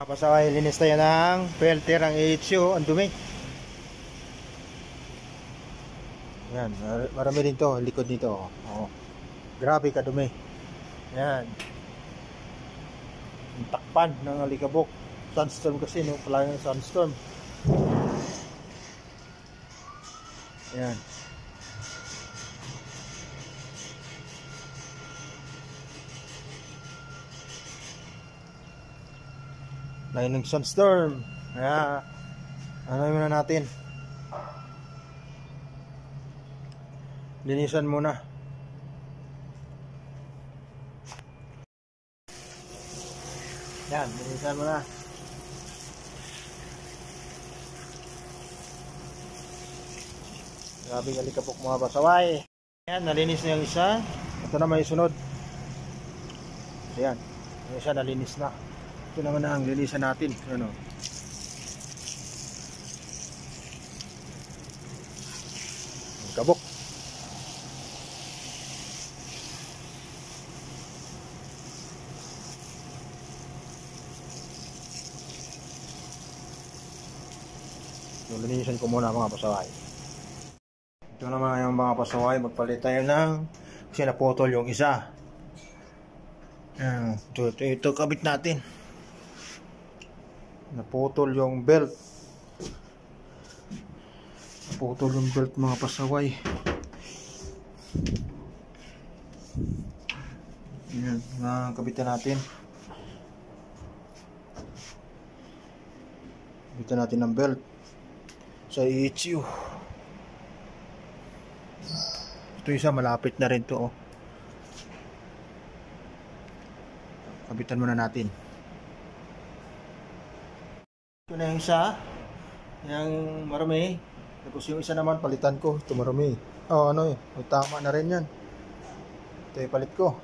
Pasaway, linis tayo ng filter ang HU, ang dumi. Yan, marami din to, likod nito. Oh. Grabe kadumi. Yan. Yung takpan ng alikabok. Sunstorm kasi, no? Pala yung sunstorm. Yan. Lain ng sunstorm. Kaya ano muna natin, linisan muna. Yan, linisan muna. Grabe yung alikabok mga pasaway. Yan, nalinis na yung isa. Ito na may sunod. Yan, yung isa nalinis na. Ito naman na ang linisan natin. Ano? Kabok. So, linisan ko muna mga pasaway. Ito naman yung mga pasaway. Magpalit tayo ng kasi naputol yung isa. Ito kabit natin. Naputol yung belt. Naputol yung belt mga pasaway. Yan, kabitan natin. Kabitan natin ng belt sa HU. Ito isa malapit na rin to, oh. Kabitan muna natin. Ito na yung isa, yung marami. Tapos yung isa naman palitan ko. Ito marami. Oh, ano eh, may tama na rin yan. Ito yung palit ko.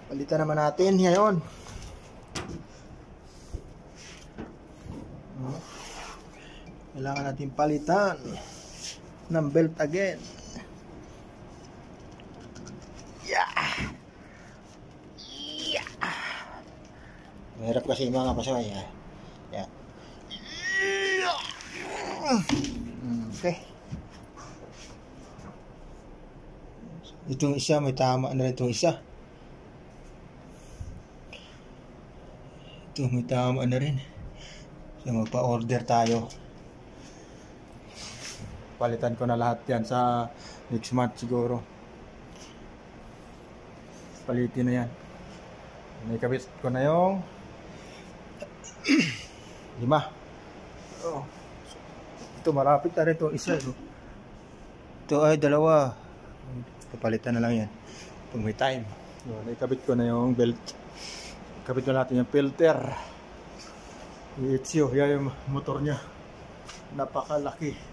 Palitan naman natin ngayon. Kailangan natin palitan ng belt again. Yeah. Mahirap kasi mga pasaway. Yan. Okay. Itong isa may tama na rin itong isa. Ito may tama na rin. So magpa-order tayo. Palitan ko na lahat yan sa next month siguro. Palitin na yan. Nakabit ko na yung 5. Oh. Ito malapit na rin itong isa. Ito ay 2. Papalitan na lang yan pag may time. Nakabit ko na yung belt. Kabit ko natin yung filter. Yan yung motor nya. Napakalaki.